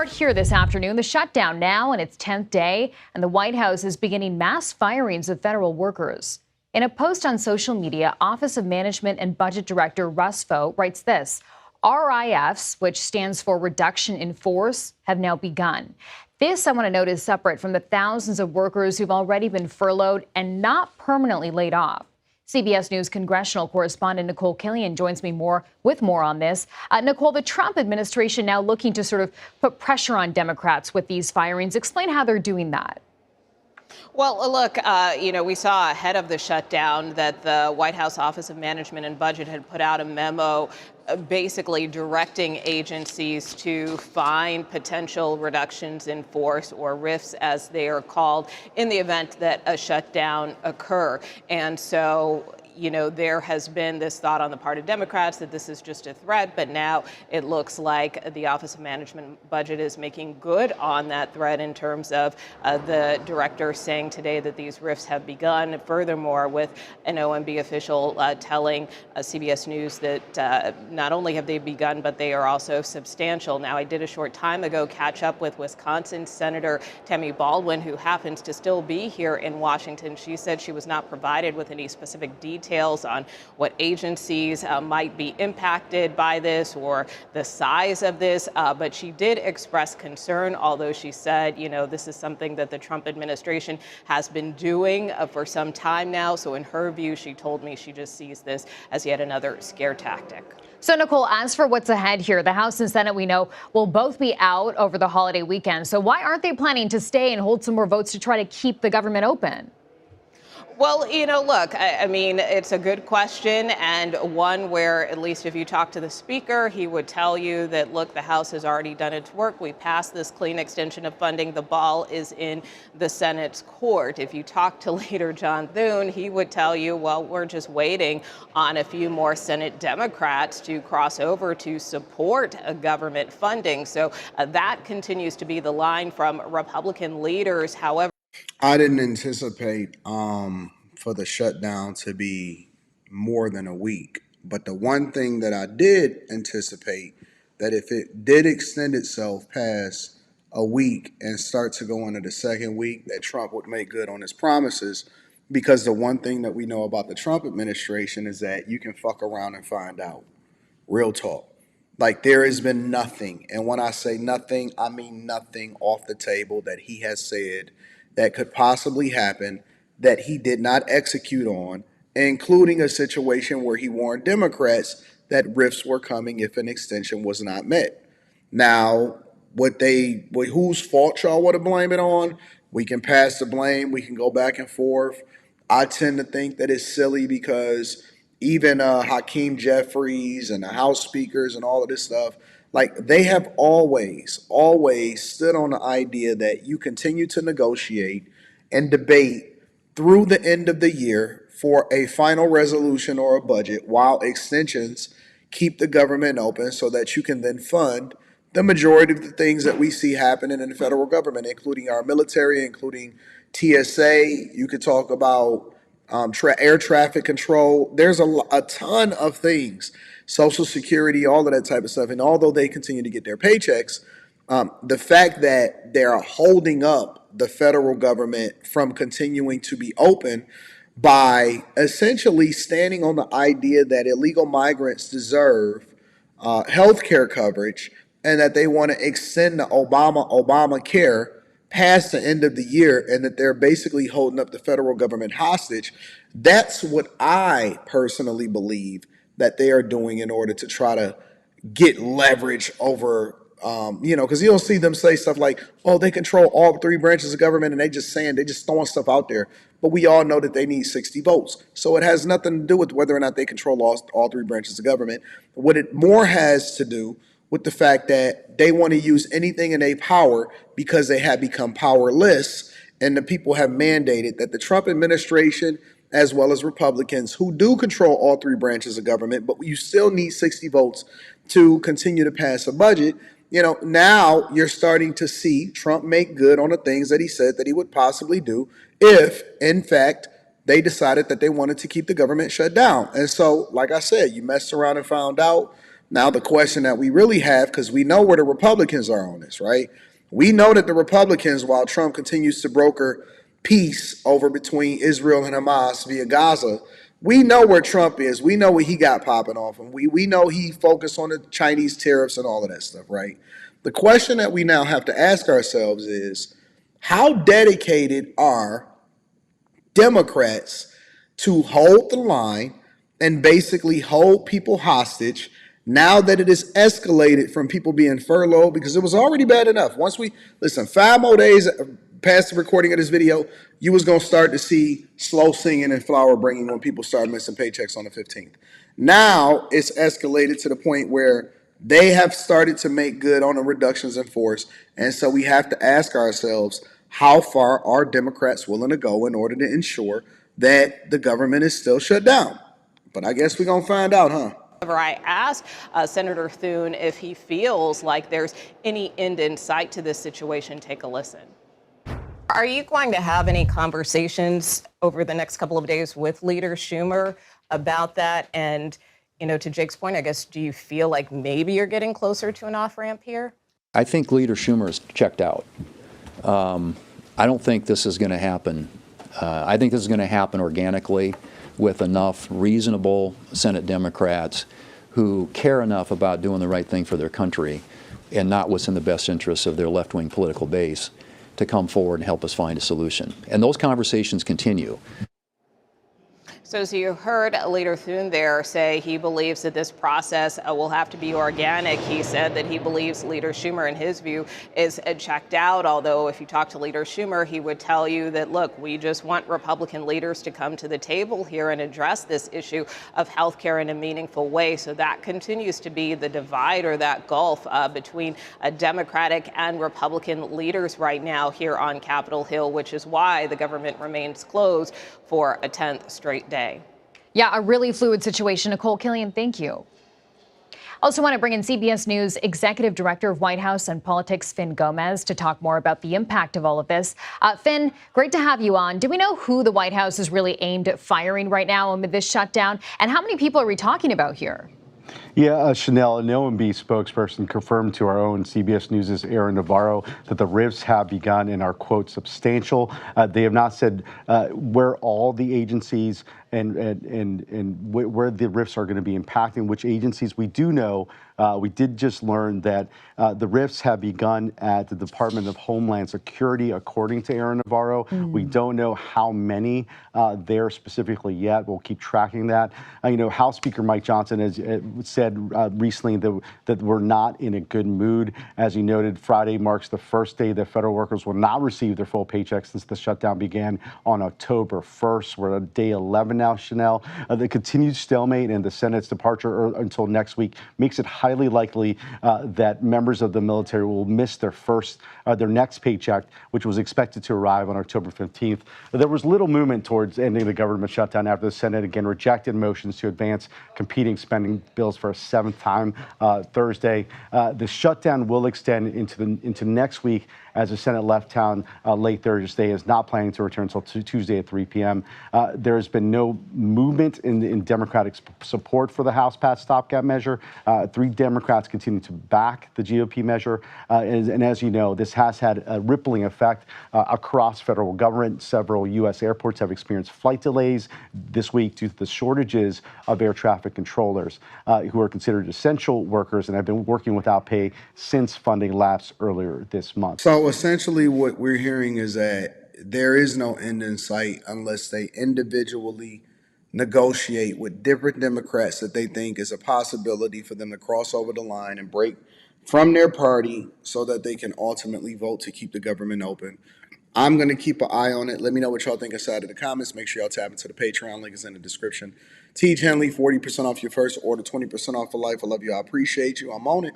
start here this afternoon. The shutdown now in its 10th day, and the White House is beginning mass firings of federal workers. In a post on social media, Office of Management and Budget Director Russ Vought writes this: RIFs, which stands for Reduction in Force, have now begun. This, I want to note, is separate from the thousands of workers who've already been furloughed and not permanently laid off. CBS News congressional correspondent Nicole Killian joins me with more on this. Nicole, the Trump administration now looking to sort of put pressure on Democrats with these firings. Explain how they're doing that. Well, look, we saw ahead of the shutdown that the White House Office of Management and Budget had put out a memo basically directing agencies to find potential reductions in force, or RIFs as they are called, in the event that a shutdown occur. And so, there has been this thought on the part of Democrats that this is just a threat, but now it looks like the Office of Management and Budget is making good on that threat in terms of the director saying today that these RIFs have begun. Furthermore, with an OMB official telling CBS News that not only have they begun, but they are also substantial. Now, I did a short time ago catch up with Wisconsin Senator Tammy Baldwin, who happens to still be here in Washington. She said she was not provided with any specific details on what agencies might be impacted by this or the size of this, but she did express concern, although she said, this is something that the Trump administration has been doing for some time now. So in her view, she told me she just sees this as yet another scare tactic. So, Nicole, as for what's ahead here, the House and Senate, we know, will both be out over the holiday weekend. So why aren't they planning to stay and hold some more votes to try to keep the government open? Well, look, I mean, it's a good question, and one where, at least if you talk to the speaker, he would tell you that, look, the House has already done its work. We passed this clean extension of funding. The ball is in the Senate's court. If you talk to Leader John Thune, he would tell you, well, we're just waiting on a few more Senate Democrats to cross over to support government funding. So that continues to be the line from Republican leaders. However, I didn't anticipate for the shutdown to be more than a week. But the one thing that I did anticipate, that if it did extend itself past a week and start to go into the second week, that Trump would make good on his promises. Because the one thing that we know about the Trump administration is that you can fuck around and find out. Real talk. Like, there has been nothing, and when I say nothing, I mean nothing off the table that he has said that could possibly happen that he did not execute on, including a situation where he warned Democrats that rifts were coming if an extension was not met. Now, whose fault y'all want to blame it on? We can pass the blame. We can go back and forth. I tend to think that it's silly because even Hakeem Jeffries and the House speakers and all of this stuff, like, they have always stood on the idea that you continue to negotiate and debate through the end of the year for a final resolution or a budget, while extensions keep the government open so that you can then fund the majority of the things that we see happening in the federal government, including our military, including TSA. You could talk about air traffic control. There's a ton of things, Social Security, all of that type of stuff. And although they continue to get their paychecks, the fact that they're holding up the federal government from continuing to be open by essentially standing on the idea that illegal migrants deserve health care coverage, and that they want to extend the Obamacare past the end of the year, and that they're basically holding up the federal government hostage. That's what I personally believe that they are doing in order to try to get leverage over, because you'll see them say stuff like, oh, they control all three branches of government, and they just throwing stuff out there. But we all know that they need 60 votes. So it has nothing to do with whether or not they control all three branches of government. What it more has to do with the fact that they want to use anything in their power because they have become powerless, and the people have mandated that the Trump administration, as well as Republicans who do control all three branches of government, but you still need 60 votes to continue to pass a budget. Now you're starting to see Trump make good on the things that he said that he would possibly do if, in fact, they decided that they wanted to keep the government shut down. And so, like I said, you messed around and found out. Now, the question that we really have, because we know where the Republicans are on this, right? We know that the Republicans, while Trump continues to broker peace over between Israel and Hamas via Gaza, we know where Trump is. We know what he got popping off. And we know he focused on the Chinese tariffs and all of that stuff, right? The question that we now have to ask ourselves is, how dedicated are Democrats to hold the line and basically hold people hostage now that it is escalated from people being furloughed, because it was already bad enough. Once we listen, 5 more days past the recording of this video, you was gonna start to see slow singing and flower bringing when people start missing paychecks on the 15th. Now it's escalated to the point where they have started to make good on the reductions in force. And so we have to ask ourselves, how far are Democrats willing to go in order to ensure that the government is still shut down? But I guess we're going to find out, huh? I asked Senator Thune if he feels like there's any end in sight to this situation. Take a listen. Are you going to have any conversations over the next couple of days with Leader Schumer about that? And, you know, to Jake's point, I guess, do you feel like maybe you're getting closer to an off-ramp here? I think Leader Schumer is checked out. I don't think this is going to happen. I think this is going to happen organically with enough reasonable Senate Democrats who care enough about doing the right thing for their country and not what's in the best interests of their left-wing political base to come forward and help us find a solution. And those conversations continue. So as you heard Leader Thune there say he believes that this process will have to be organic. He said that he believes Leader Schumer, in his view, is checked out. Although if you talk to Leader Schumer, he would tell you that, look, we just want Republican leaders to come to the table here and address this issue of health care in a meaningful way. So that continues to be the divide, or that gulf between Democratic and Republican leaders right now here on Capitol Hill, which is why the government remains closed for a 10th straight day. Yeah, a really fluid situation. Nicole Killian, thank you. Also want to bring in CBS News Executive Director of White House and Politics, Finn Gomez, to talk more about the impact of all of this. Finn, great to have you on. Do we know who the White House is really aimed at firing right now amid this shutdown? And how many people are we talking about here? Yeah, Chanel, an OMB spokesperson confirmed to our own CBS News' Aaron Navarro that the rifts have begun and are, quote, substantial. They have not said where all the agencies and where the rifts are going to be impacting, which agencies. We do know, we did just learn that the rifts have begun at the Department of Homeland Security, according to Aaron Navarro. We don't know how many there specifically yet. We'll keep tracking that. House Speaker Mike Johnson has said recently that we're not in a good mood. As he noted, Friday marks the first day that federal workers will not receive their full paycheck since the shutdown began on October 1st. We're at day 11 now, Chanel. The continued stalemate and the Senate's departure until next week makes it highly likely that members of the military will miss their next paycheck, which was expected to arrive on October 15th. There was little movement towards ending the government shutdown after the Senate again rejected motions to advance competing spending bills for a seventh time Thursday. The shutdown will extend into next week, as the Senate left town late Thursday, is not planning to return until Tuesday at 3 p.m. There has been no movement in Democratic support for the House-passed stopgap measure. 3 Democrats continue to back the GOP measure. And as you know, this has had a rippling effect across federal government. Several U.S. airports have experienced flight delays this week due to the shortages of air traffic controllers who are considered essential workers and have been working without pay since funding lapsed earlier this month. So essentially what we're hearing is that there is no end in sight unless they individually negotiate with different Democrats that they think is a possibility for them to cross over the line and break from their party so that they can ultimately vote to keep the government open. I'm going to keep an eye on it. Let me know what y'all think inside of the comments. Make sure y'all tap into the Patreon. Link is in the description. Teach Henley, 40% off your first order, 20% off for life. I love you. I appreciate you. I'm on it.